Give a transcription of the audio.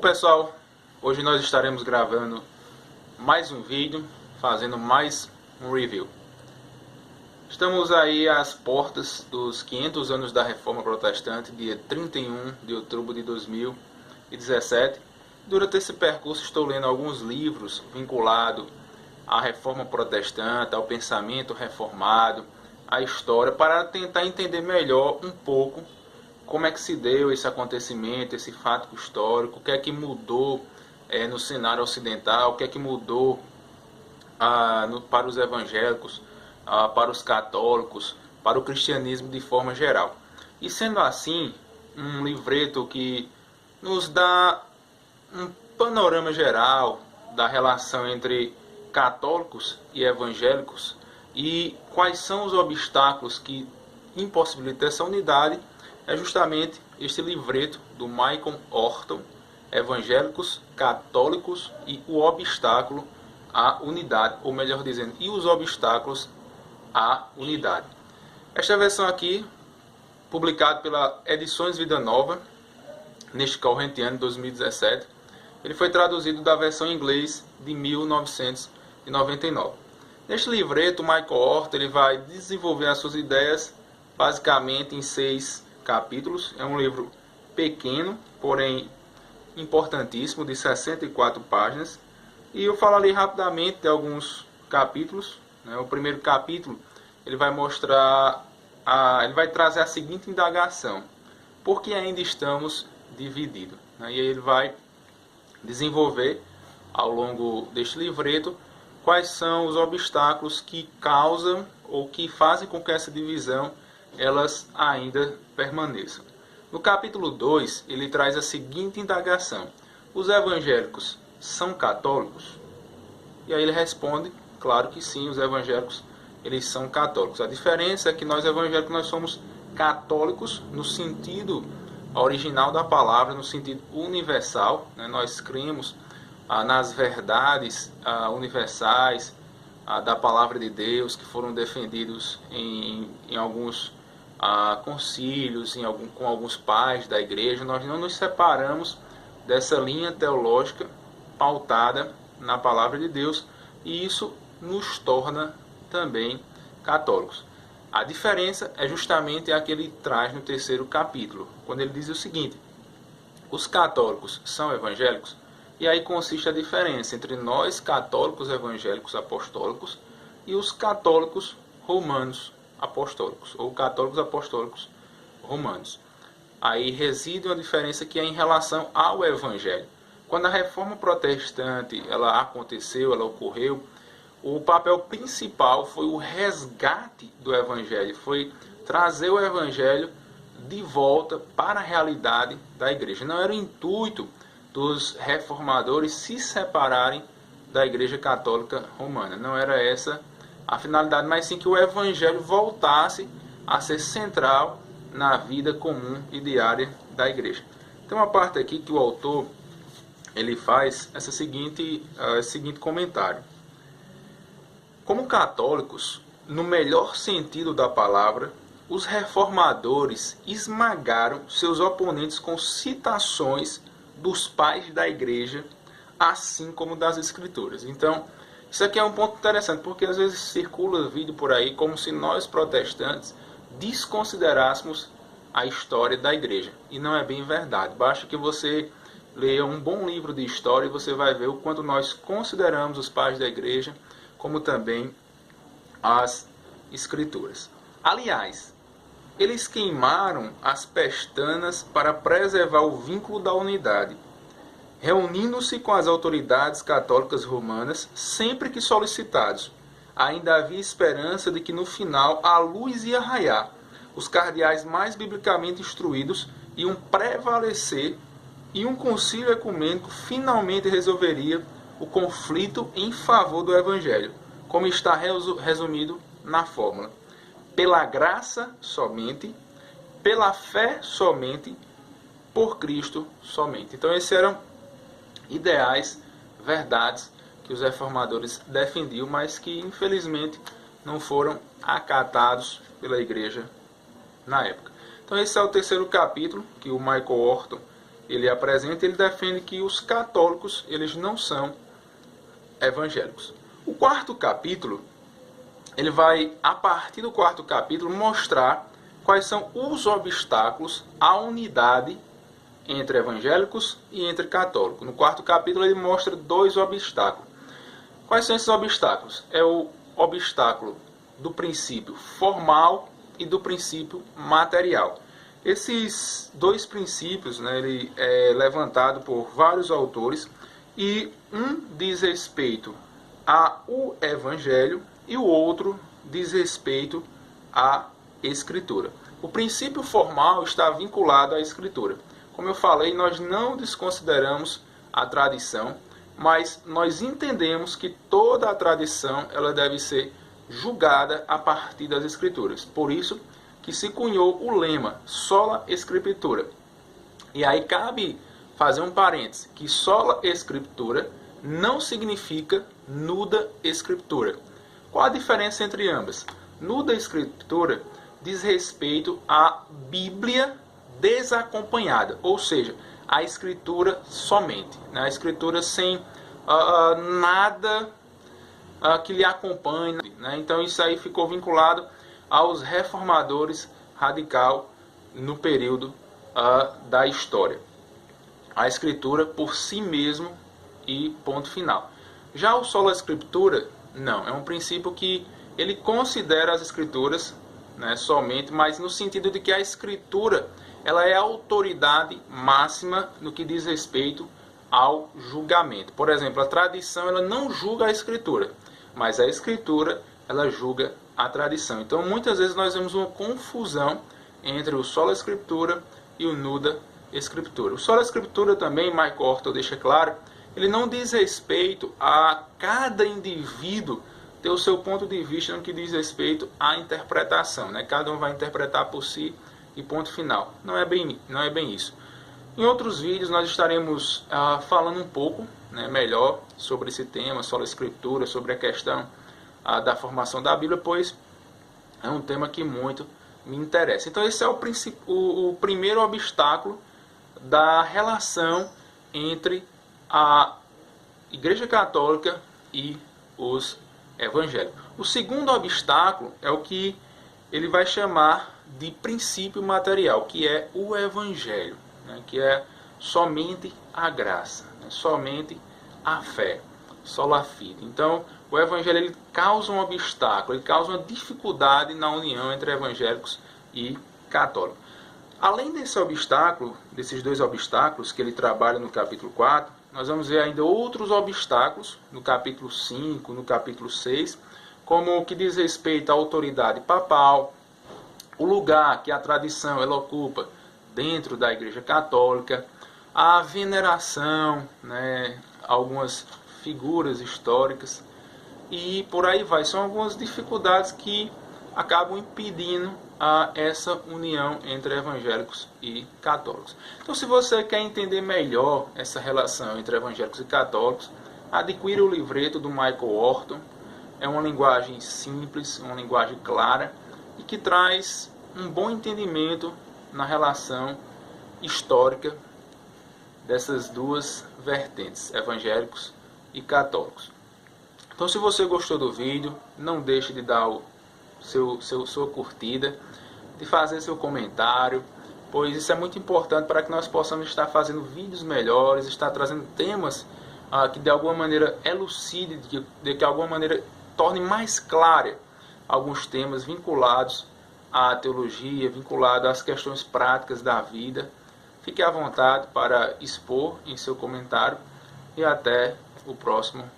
pessoal, hoje nós estaremos gravando mais um vídeo, fazendo mais um review. Estamos aí às portas dos 500 anos da Reforma Protestante, dia 31 de outubro de 2017. Durante esse percurso estou lendo alguns livros vinculados à Reforma Protestante, ao pensamento reformado, à história, para tentar entender melhor um pouco como é que se deu esse acontecimento, esse fato histórico, o que é que mudou no cenário ocidental, o que é que mudou para os evangélicos, para os católicos, para o cristianismo de forma geral. E sendo assim, um livreto que nos dá um panorama geral da relação entre católicos e evangélicos e quais são os obstáculos que impossibilitam essa unidade, é justamente este livreto do Michael Horton, Evangélicos, Católicos e o Obstáculo à Unidade, ou melhor dizendo, e os obstáculos à unidade. Esta versão aqui, publicada pela Edições Vida Nova, neste corrente ano de 2017, ele foi traduzido da versão em inglês de 1999. Neste livreto, o Michael Horton ele vai desenvolver as suas ideias basicamente em 6 capítulos. É um livro pequeno, porém importantíssimo, de 64 páginas. E eu falarei rapidamente de alguns capítulos. O primeiro capítulo ele vai mostrar, ele vai trazer a seguinte indagação: por que ainda estamos divididos? E aí ele vai desenvolver ao longo deste livreto quais são os obstáculos que causam ou que fazem com que essa divisão elas ainda permaneçam. No capítulo 2, ele traz a seguinte indagação: os evangélicos são católicos? E aí ele responde, claro que sim, os evangélicos eles são católicos. A diferença é que nós evangélicos nós somos católicos no sentido original da palavra, no sentido universal, Nós cremos nas verdades universais da palavra de Deus, que foram defendidos em alguns concílios, com alguns pais da igreja. Nós não nos separamos dessa linha teológica pautada na palavra de Deus, e isso nos torna também católicos. A diferença é justamente a que ele traz no terceiro capítulo, quando ele diz o seguinte: os católicos são evangélicos? E aí consiste a diferença entre nós, católicos evangélicos apostólicos, e os católicos romanos apostólicos, ou católicos apostólicos romanos. Aí reside uma diferença que é em relação ao evangelho. Quando a reforma protestante ela aconteceu, ela ocorreu, o papel principal foi o resgate do evangelho, foi trazer o evangelho de volta para a realidade da igreja. Não era o intuito dos reformadores se separarem da igreja católica romana. Não era essa a finalidade, mas sim que o evangelho voltasse a ser central na vida comum e diária da igreja. Tem uma parte aqui que o autor ele faz esse seguinte comentário: como católicos, no melhor sentido da palavra, os reformadores esmagaram seus oponentes com citações dos pais da igreja, assim como das escrituras. Então, isso aqui é um ponto interessante, porque às vezes circula vídeo por aí como se nós protestantes desconsiderássemos a história da igreja. E não é bem verdade. Basta que você leia um bom livro de história e você vai ver o quanto nós consideramos os pais da igreja, como também as escrituras. Aliás, eles queimaram as pestanas para preservar o vínculo da unidade, reunindo-se com as autoridades católicas romanas sempre que solicitados. Ainda havia esperança de que no final a luz ia raiar. Os cardeais mais biblicamente instruídos iam prevalecer e um concílio ecumênico finalmente resolveria o conflito em favor do evangelho, como está resumido na fórmula: pela graça somente, pela fé somente, por Cristo somente. Então esses eram ideais, verdades que os reformadores defendiam, mas que infelizmente não foram acatados pela igreja na época. Então esse é o terceiro capítulo que o Michael Horton ele apresenta, ele defende que os católicos eles não são evangélicos. O quarto capítulo, ele vai, a partir do quarto capítulo, mostrar quais são os obstáculos à unidade entre evangélicos e entre católicos. No quarto capítulo ele mostra 2 obstáculos. Quais são esses obstáculos? É o obstáculo do princípio formal e do princípio material. Esses 2 princípios, né, ele é levantado por vários autores, e um diz respeito ao Evangelho e o outro diz respeito à Escritura. O princípio formal está vinculado à Escritura. Como eu falei, nós não desconsideramos a tradição, mas nós entendemos que toda a tradição ela deve ser julgada a partir das Escrituras. Por isso que se cunhou o lema Sola Scriptura. E aí cabe fazer um parêntese, que Sola Scriptura não significa nuda Escritura. Qual a diferença entre ambas? Nuda Escritura diz respeito à Bíblia desacompanhada, ou seja, a Escritura somente, né? A Escritura sem nada que lhe acompanhe, né? Então isso aí ficou vinculado aos reformadores radical no período da história. A Escritura por si mesmo e ponto final. Já o Sola Scriptura, não, é um princípio que ele considera as Escrituras, né, somente, mas no sentido de que a Escritura ela é a autoridade máxima no que diz respeito ao julgamento. Por exemplo, a tradição ela não julga a Escritura, mas a Escritura ela julga a tradição. Então, muitas vezes nós vemos uma confusão entre o Sola Scriptura e o Nuda Escritura. O Sola Scriptura também, Michael Horton deixa claro, ele não diz respeito a cada indivíduo ter o seu ponto de vista no que diz respeito à interpretação, né? Cada um vai interpretar por si e ponto final. Não é bem isso. Em outros vídeos nós estaremos falando um pouco, né, melhor sobre esse tema, Sola Scriptura, sobre a questão da formação da Bíblia, pois é um tema que muito me interessa. Então esse é o primeiro obstáculo da relação entre a Igreja Católica e os evangélicos. O segundo obstáculo é o que ele vai chamar de princípio material, que é o Evangelho, né, que é somente a graça, né, somente a fé, sola fide. Então, o Evangelho ele causa um obstáculo, ele causa uma dificuldade na união entre evangélicos e católicos. Além desse obstáculo, desses 2 obstáculos que ele trabalha no capítulo 4, nós vamos ver ainda outros obstáculos no capítulo 5, no capítulo 6, como o que diz respeito à autoridade papal, o lugar que a tradição ela ocupa dentro da Igreja Católica, a veneração, né, algumas figuras históricas e por aí vai. São algumas dificuldades que acabam impedindo essa união entre evangélicos e católicos. Então, se você quer entender melhor essa relação entre evangélicos e católicos, adquira o livreto do Michael Horton. É uma linguagem simples, uma linguagem clara e que traz um bom entendimento na relação histórica dessas 2 vertentes, evangélicos e católicos. Então, se você gostou do vídeo, não deixe de dar sua curtida, de fazer seu comentário, pois isso é muito importante para que nós possamos estar fazendo vídeos melhores, estar trazendo temas que de alguma maneira elucide, de que de alguma maneira torne mais clara alguns temas vinculados à teologia, vinculados às questões práticas da vida. Fique à vontade para expor em seu comentário e até o próximo